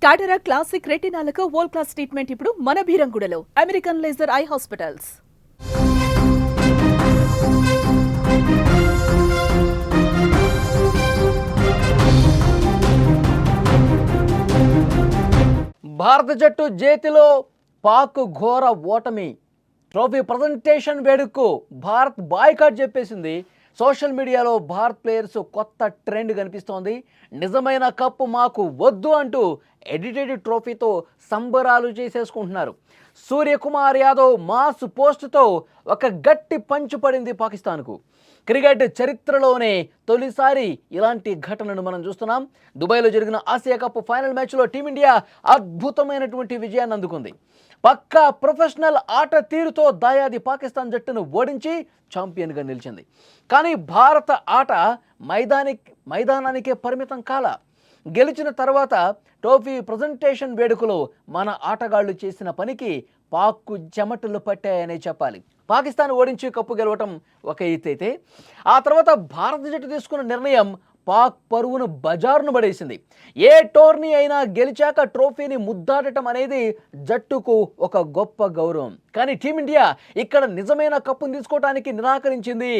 టాటరా classic రెటినాలకు world class treatment ఇప్పుడు మన భీరంగూడలో American laser eye hospitals. భారత జట్టు చేతిలో పాక్ ఘోర ఓటమి. ట్రోఫీ ప్రజెంటేషన్ వేడుకకు భారత్ బాయ్కాట్ చెప్పేసింది. సోషల్ మీడియాలో భారత్ ప్లేయర్స్ కొత్త ట్రెండ్ కనిపిస్తోంది. నిజమైన కప్పు మాకు వద్దు అంటూ ఎడిటెడ్ ట్రోఫీతో సంబరాలు చేసేసుకుంటున్నారు. సూర్యకుమార్ యాదవ్ మాస్ పోస్టుతో ఒక గట్టి పంచు పడింది పాకిస్తాన్కు. క్రికెట్ చరిత్రలోనే తొలిసారి ఇలాంటి ఘటనను మనం చూస్తున్నాం. దుబాయ్లో జరిగిన ఆసియా కప్ ఫైనల్ మ్యాచ్లో టీమిండియా అద్భుతమైనటువంటి విజయాన్ని అందుకుంది. పక్కా ప్రొఫెషనల్ ఆట తీరుతో దాయాది పాకిస్తాన్ జట్టును ఓడించి ఛాంపియన్గా నిలిచింది. కానీ భారత ఆట మైదానానికే పరిమితం కాల. గెలిచిన తర్వాత ట్రోఫీ ప్రజెంటేషన్ వేడుకలో మన ఆటగాళ్లు చేసిన పనికి పాక్కు చెమటలు పట్టాయనే చెప్పాలి. పాకిస్తాన్ ఓడించి కప్పు గెలవటం ఒక ఎత్తైతే, ఆ తర్వాత భారత జట్టు తీసుకున్న నిర్ణయం పాక్ పరువును బజారును పడేసింది. ఏ టోర్నీ అయినా గెలిచాక ట్రోఫీని ముద్దాడటం అనేది జట్టుకు ఒక గొప్ప గౌరవం. కానీ టీమిండియా ఇక్కడ నిజమైన కప్పును తీసుకోవడానికి నిరాకరించింది.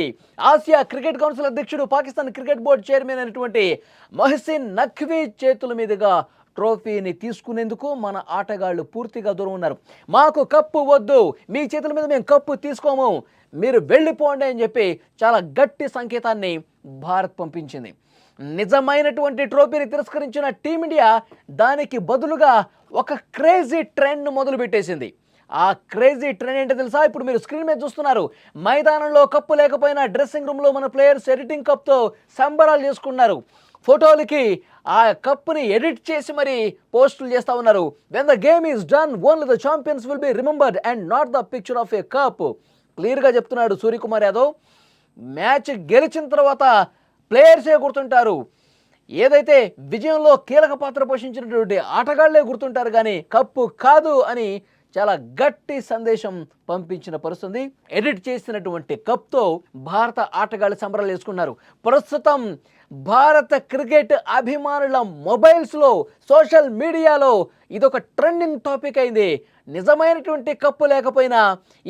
ఆసియా క్రికెట్ కౌన్సిల్ అధ్యక్షుడు, పాకిస్తాన్ క్రికెట్ బోర్డు చైర్మన్ అయినటువంటి మొహసిన్ నఖ్వీ చేతుల మీదుగా ట్రోఫీని తీసుకునేందుకు మన ఆటగాళ్లు పూర్తిగా దూరం ఉన్నారు. మాకు కప్పు వద్దు, మీ చేతుల మీద మేము కప్పు తీసుకోము, మీరు వెళ్ళిపోండి అని చెప్పి చాలా గట్టి సంకేతాన్ని భారత్ పంపించింది. నిజమైనటువంటి ట్రోఫీని తిరస్కరించిన టీమిండియా దానికి బదులుగా ఒక క్రేజీ ట్రెండ్ మొదలుపెట్టేసింది. ఆ క్రేజీ ట్రెండ్ ఏంటో తెలుసా? ఇప్పుడు మీరు స్క్రీన్ మీద చూస్తున్నారు. మైదానంలో కప్పు లేకపోయినా డ్రెస్సింగ్ రూమ్లో మన ప్లేయర్స్ ఎడిటింగ్ కప్తో సంబరాలు చేసుకున్నారు. ఫోటోలకి ఆ కప్పుని ఎడిట్ చేసి మరి పోస్టులు చేస్తూ ఉన్నారు. When the game is done only the champions will be remembered and not the picture of a cup. క్లియర్గా చెప్తున్నాడు సూర్యకుమార్ యాదవ్. మ్యాచ్ గెలిచిన తర్వాత ప్లేయర్సే గుర్తుంటారు, ఏదైతే విజయంలో కీలక పాత్ర పోషించినటువంటి ఆటగాళ్లే గుర్తుంటారు, కానీ కప్పు కాదు అని చాలా గట్టి సందేశం పంపించిన పరిస్థితి. ఎడిట్ చేసినటువంటి కప్తో భారత ఆటగాళ్ళు సంబరాలు చేసుకున్నారు. ప్రస్తుతం భారత క్రికెట్ అభిమానుల మొబైల్స్లో, సోషల్ మీడియాలో ఇదొక ట్రెండింగ్ టాపిక్ అయింది. నిజమైనటువంటి కప్పు లేకపోయినా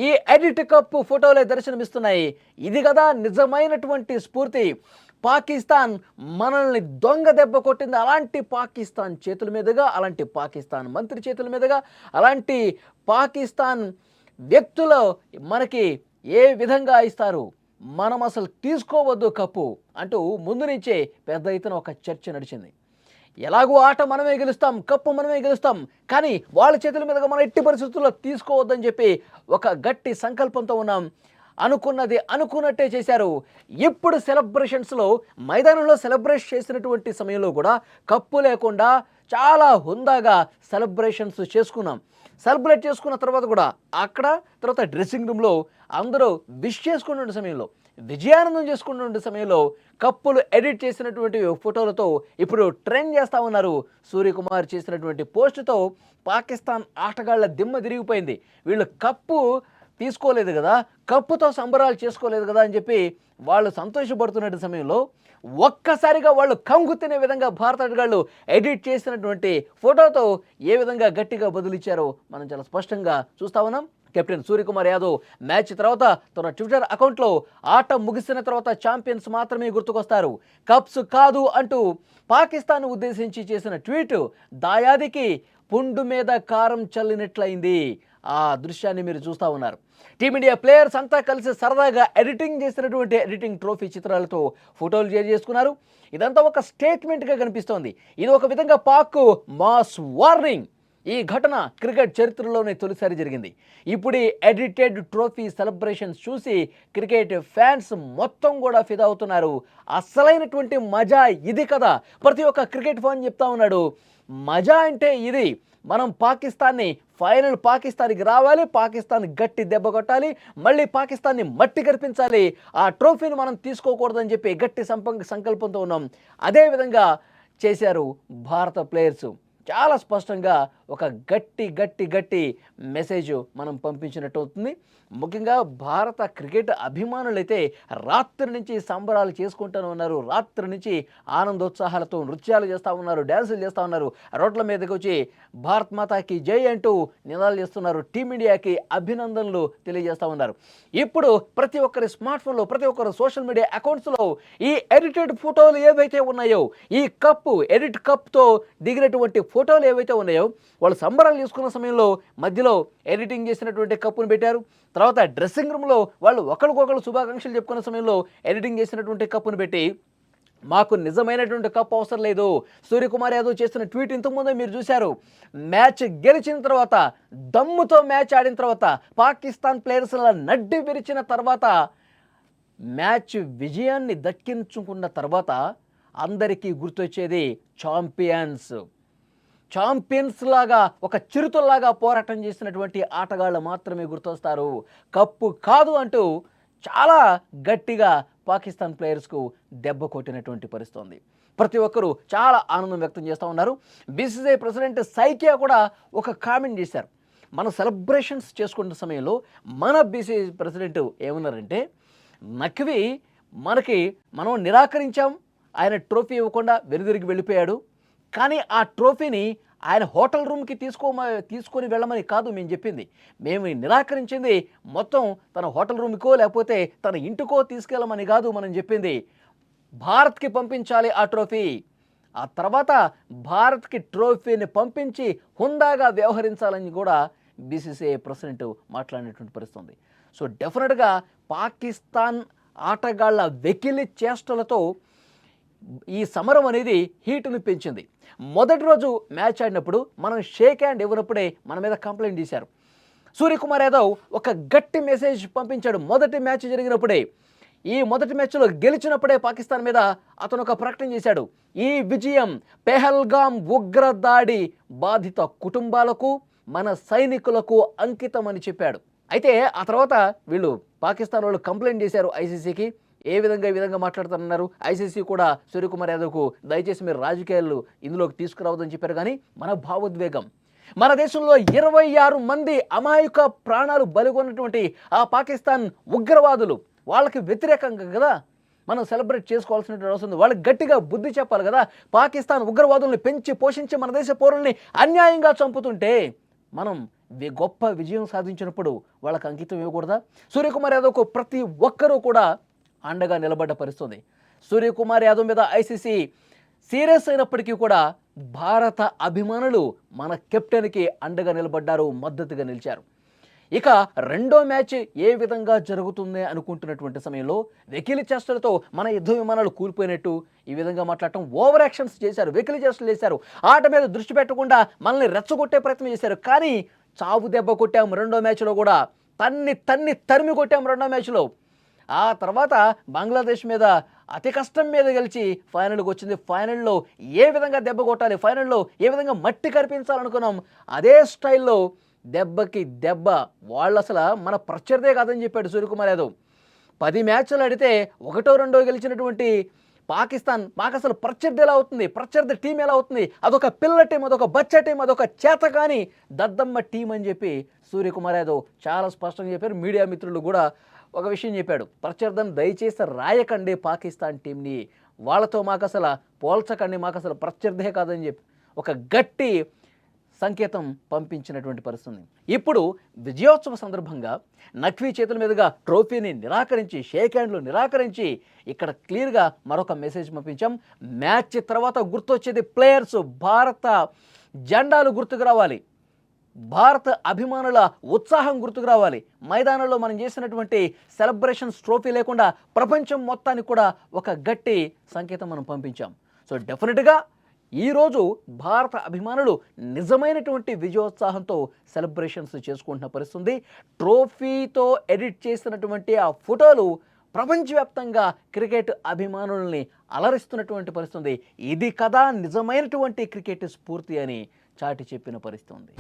ఈ ఎడిట్ కప్పు ఫోటోలే దర్శనమిస్తున్నాయి. ఇది కదా నిజమైనటువంటి స్ఫూర్తి. పాకిస్తాన్ మనల్ని దొంగ దెబ్బ కొట్టింది. అలాంటి పాకిస్తాన్ చేతుల మీదుగా, అలాంటి పాకిస్తాన్ మంత్రి చేతుల మీదుగా, అలాంటి పాకిస్తాన్ వ్యక్తులు మనకి ఏ విధంగా ఇస్తారు, మనం అసలు తీసుకోవద్దు కప్పు అంటూ ముందు నుంచే పెద్ద ఎత్తున ఒక చర్చ నడిచింది. ఎలాగో ఆట మనమే గెలుస్తాం, కప్పు మనమే గెలుస్తాం, కానీ వాళ్ళ చేతుల మీదుగా మనం ఎట్టి పరిస్థితుల్లో తీసుకోవద్దని చెప్పి ఒక గట్టి సంకల్పంతో ఉన్నాం. అనుకున్నది అనుకున్నట్టే చేశారు. ఇప్పుడు సెలబ్రేషన్స్లో, మైదానంలో సెలబ్రేట్ చేసినటువంటి సమయంలో కూడా కప్పు లేకుండా చాలా హుందాగా సెలబ్రేషన్స్ చేసుకున్నాం. సెలబ్రేట్ చేసుకున్న తర్వాత కూడా అక్కడ తర్వాత డ్రెస్సింగ్ రూమ్లో అందరూ విష్ చేసుకున్న సమయంలో, విజయానందం చేసుకున్న సమయంలో కప్పులు ఎడిట్ చేసినటువంటి ఫోటోలతో ఇప్పుడు ట్రెండ్ చేస్తూ ఉన్నారు. సూర్యకుమార్ చేసినటువంటి పోస్టుతో పాకిస్తాన్ ఆటగాళ్ల దిమ్మ తిరిగిపోయింది. వీళ్ళు కప్పు తీసుకోలేదు కదా, కప్పుతో సంబరాలు చేసుకోలేదు కదా అని చెప్పి వాళ్ళు సంతోషపడుతున్న సమయంలో ఒక్కసారిగా వాళ్ళు కంగు తినే విధంగా భారత ఆటగాళ్ళు ఎడిట్ చేసినటువంటి ఫోటోతో ఏ విధంగా గట్టిగా బదులిచ్చారో మనం చాలా స్పష్టంగా చూస్తా ఉన్నాం. కెప్టెన్ సూర్యకుమార్ యాదవ్ మ్యాచ్ తర్వాత తన ట్విట్టర్ అకౌంట్లో ఆట ముగిసిన తర్వాత ఛాంపియన్స్ మాత్రమే గుర్తుకొస్తారు, కప్స్ కాదు అంటూ పాకిస్తాన్ ఉద్దేశించి చేసిన ట్వీట్ దాయాదికి పుండు మీద కారం చల్లినట్లయింది. ఆ దృశ్యాన్ని మీరు చూస్తూ ఉన్నారు. టీమిండియా ప్లేయర్స్ అంతా కలిసి సరదాగా ఎడిటింగ్ చేసినటువంటి ఎడిటింగ్ ట్రోఫీ చిత్రాలతో ఫోటోలు షేర్ చేసుకున్నారు. ఇదంతా ఒక స్టేట్మెంట్గా కనిపిస్తోంది. ఇది ఒక విధంగా పాక్ మాస్ వార్నింగ్. ఈ ఘటన క్రికెట్ చరిత్రలోనే తొలిసారి జరిగింది. ఇప్పుడు ఈ ఎడిటెడ్ ట్రోఫీ సెలబ్రేషన్స్ చూసి క్రికెట్ ఫ్యాన్స్ మొత్తం కూడా ఫిదా అవుతున్నారు. అసలైనటువంటి మజా ఇది కదా. ప్రతి ఒక్క క్రికెట్ ఫ్యాన్ చెప్తా ఉన్నాడు, మజా అంటే ఇది. మనం పాకిస్తాన్ని ఫైనల్ పాకిస్తాన్కి రావాలి, పాకిస్తాన్ గట్టి దెబ్బ కొట్టాలి, మళ్ళీ పాకిస్తాన్ని మట్టి కనిపించాలి, ఆ ట్రోఫీని మనం తీసుకోకూడదని చెప్పి గట్టి సంకల్పంతో ఉన్నాం. అదేవిధంగా చేశారు భారత ప్లేయర్స్. చాలా స్పష్టంగా ఒక గట్టి మెసేజ్ మనం పంపించినట్టు అవుతుంది. ముఖ్యంగా భారత క్రికెట్ అభిమానులైతే రాత్రి నుంచి సంబరాలు చేసుకుంటూనే ఉన్నారు. రాత్రి నుంచి ఆనందోత్సాహాలతో నృత్యాలు చేస్తూ ఉన్నారు, డ్యాన్సులు చేస్తూ ఉన్నారు. రోడ్ల మీదకి వచ్చి భారత్ మాతాకి జై అంటూ నినాదాలు చేస్తున్నారు. టీమిండియాకి అభినందనలు తెలియజేస్తూ ఉన్నారు. ఇప్పుడు ప్రతి ఒక్కరి స్మార్ట్ ఫోన్లో, ప్రతి ఒక్కరు సోషల్ మీడియా అకౌంట్స్లో ఈ ఎడిటెడ్ ఫోటోలు ఏవైతే ఉన్నాయో, ఈ ఎడిట్ కప్తో దిగినటువంటి ఫోటోలు ఏవైతే ఉన్నాయో, వాళ్ళు సంబరాలు చేసుకున్న సమయంలో మధ్యలో ఎడిటింగ్ చేసినటువంటి కప్పును పెట్టారు. తర్వాత డ్రెస్సింగ్ రూమ్లో వాళ్ళు ఒకరికొకరు శుభాకాంక్షలు చెప్పుకున్న సమయంలో ఎడిటింగ్ చేసినటువంటి కప్పును పెట్టి, మాకు నిజమైనటువంటి కప్ అవసరం లేదు. సూర్యకుమార్ యాదవ్ చేసిన ట్వీట్ ఇంతకుముందే మీరు చూశారు. మ్యాచ్ గెలిచిన తర్వాత, దమ్ముతో మ్యాచ్ ఆడిన తర్వాత, పాకిస్తాన్ ప్లేయర్స్ల నడ్డి విరిచిన తర్వాత, మ్యాచ్ విజయాన్ని దక్కించుకున్న తర్వాత అందరికీ గుర్తొచ్చేది ఛాంపియన్స్ లాగా, ఒక చిరుతల్లాగా పోరాటం చేసినటువంటి ఆటగాళ్ళు మాత్రమే గుర్తొస్తారు. కప్పు కాదు అంటూ చాలా గట్టిగా పాకిస్తాన్ ప్లేయర్స్కు దెబ్బ కొట్టినటువంటి పరిస్థితి ఉంది. ప్రతి ఒక్కరూ చాలా ఆనందం వ్యక్తం చేస్తూ ఉన్నారు. బీసీసీఐ ప్రెసిడెంట్ సైకియా కూడా ఒక కామెంట్ చేశారు. మన సెలబ్రేషన్స్ చేసుకున్న సమయంలో మన బీసీసీఐ ప్రెసిడెంట్ ఏమన్నారంటే, నఖ్వీ మనం నిరాకరించాం, ఆయన ట్రోఫీ ఇవ్వకుండా వెనుదిరిగి వెళ్ళిపోయాడు. కానీ ఆ ట్రోఫీని ఆయన హోటల్ రూమ్కి తీసుకొని వెళ్ళమని కాదు మేము చెప్పింది. మేము నిరాకరించింది మొత్తం తన హోటల్ రూమ్కో లేకపోతే తన ఇంటికో తీసుకెళ్ళమని కాదు మనం చెప్పింది. భారత్కి పంపించాలి ఆ ట్రోఫీ. ఆ తర్వాత భారత్కి ట్రోఫీని పంపించి హుందాగా వ్యవహరించాలని కూడా బీసీసీఐ ప్రెసిడెంట్ మాట్లాడినటువంటి పరిస్థితి ఉంది. సో డెఫినెట్గా పాకిస్తాన్ ఆటగాళ్ల వెకిలి చేష్టలతో ఈ సమరం అనేది హీటును పెంచింది. మొదటి రోజు మ్యాచ్ ఆడినప్పుడు మనం షేక్ హ్యాండ్ ఇవ్వనప్పుడే మన మీద కంప్లైంట్ చేశారు. సూర్యకుమార్ యాదవ్ ఒక గట్టి మెసేజ్ పంపించాడు. మొదటి మ్యాచ్ జరిగినప్పుడే, ఈ మొదటి మ్యాచ్లో గెలిచినప్పుడే పాకిస్తాన్ మీద అతను ఒక ప్రకటన చేశాడు. ఈ విజయం పెహల్గాం ఉగ్రదాడి బాధిత కుటుంబాలకు, మన సైనికులకు అంకితం అని చెప్పాడు. అయితే ఆ తర్వాత వీళ్ళు పాకిస్తాన్ వాళ్ళు కంప్లైంట్ చేశారు ఐసీసీకి. ఈ విధంగా మాట్లాడుతున్నారు. ఐసీసీ కూడా సూర్యకుమార్ యాదవ్కు దయచేసి మీరు రాజకీయాలు ఇందులోకి తీసుకురావద్దని చెప్పారు. కానీ మన భావోద్వేగం, మన దేశంలో 26 మంది అమాయక ప్రాణాలు బలిగొన్నటువంటి ఆ పాకిస్తాన్ ఉగ్రవాదులు, వాళ్ళకి వ్యతిరేకంగా కదా మనం సెలబ్రేట్ చేసుకోవాల్సినటువంటి అవసరం ఉంది. వాళ్ళకి గట్టిగా బుద్ధి చెప్పాలి కదా. పాకిస్తాన్ ఉగ్రవాదుల్ని పెంచి పోషించి మన దేశ పౌరుల్ని అన్యాయంగా చంపుతుంటే మనం గొప్ప విజయం సాధించినప్పుడు వాళ్ళకి అంకితం ఇవ్వకూడదా? సూర్యకుమార్ యాదవ్కు ప్రతి ఒక్కరూ కూడా అండగా నిలబడ్డ పరిస్థితుంది. సూర్యకుమార్ యాదవ్ మీద ఐసీసీ సీరియస్ అయినప్పటికీ కూడా భారత అభిమానులు మన కెప్టెన్కి అండగా నిలబడ్డారు, మద్దతుగా నిలిచారు. ఇక రెండో మ్యాచ్ ఏ విధంగా జరుగుతుంది అనుకుంటున్నటువంటి సమయంలో వెకిలి చేష్టలతో మన యుద్ధ విమానాలు కూలిపోయినట్టు ఈ విధంగా మాట్లాడటం, ఓవర్ యాక్షన్స్ చేశారు, వెకిలి చేష్టలు చేశారు. ఆట మీద దృష్టి పెట్టకుండా మనల్ని రెచ్చగొట్టే ప్రయత్నం చేశారు. కానీ చావు దెబ్బ కొట్టాం రెండో మ్యాచ్లో కూడా, తరిమి కొట్టాం రెండో మ్యాచ్లో. ఆ తర్వాత బంగ్లాదేశ్ మీద అతి కష్టం మీద గెలిచి ఫైనల్కి వచ్చింది. ఫైనల్లో ఏ విధంగా దెబ్బ కొట్టాలి, ఫైనల్లో ఏ విధంగా మట్టి కనిపించాలనుకున్నాం, అదే స్టైల్లో దెబ్బకి దెబ్బ. వాళ్ళు అసలు మన ప్రత్యర్థే కాదని చెప్పాడు సూర్యకుమార్ యాదవ్. 10 మ్యాచ్లు ఆడితే 1-2 గెలిచినటువంటి పాకిస్తాన్ మాకు అసలు ప్రత్యర్థి ఎలా అవుతుంది, ప్రత్యర్థి టీం ఎలా అవుతుంది, అదొక పిల్ల టీం, అదొక బచ్చ టీం, అదొక చేతకాని దద్దమ్మ టీం అని చెప్పి సూర్యకుమార్ యాదవ్ చాలా స్పష్టంగా చెప్పారు. మీడియా మిత్రులు కూడా ఒక విషయం చెప్పాడు, ప్రత్యర్థిని దయచేసి రాయకండి పాకిస్తాన్ టీంని, వాళ్ళతో మాకు అసలు పోల్చకండి, మాకు అసలు ప్రత్యర్థే కాదని చెప్పి ఒక గట్టి సంకేతం పంపించినటువంటి పరిస్థితి. ఇప్పుడు విజయోత్సవ సందర్భంగా నఖ్వీ చేతుల మీదుగా ట్రోఫీని నిరాకరించి, షేక్ హ్యాండ్లు నిరాకరించి ఇక్కడ క్లియర్గా మరొక మెసేజ్ పంపించాం. మ్యాచ్ తర్వాత గుర్తొచ్చేది ప్లేయర్స్, భారత జెండాలు గుర్తుకు రావాలి, భారత అభిమానుల ఉత్సాహం గుర్తుకు రావాలి. మైదానంలో మనం చేసినటువంటి సెలబ్రేషన్స్ ట్రోఫీ లేకుండా ప్రపంచం మొత్తానికి కూడా ఒక గట్టి సంకేతం మనం పంపించాం. సో డెఫినెట్గా ఈరోజు భారత అభిమానులు నిజమైనటువంటి విజయోత్సాహంతో సెలబ్రేషన్స్ చేసుకుంటున్న పరిస్థితుంది. ట్రోఫీతో ఎడిట్ చేసినటువంటి ఆ ఫోటోలు ప్రపంచవ్యాప్తంగా క్రికెట్ అభిమానుల్ని అలరిస్తున్నటువంటి పరిస్థితుంది. ఇది కదా నిజమైనటువంటి క్రికెట్ స్ఫూర్తి అని చాటి చెప్పిన పరిస్థితి ఉంది.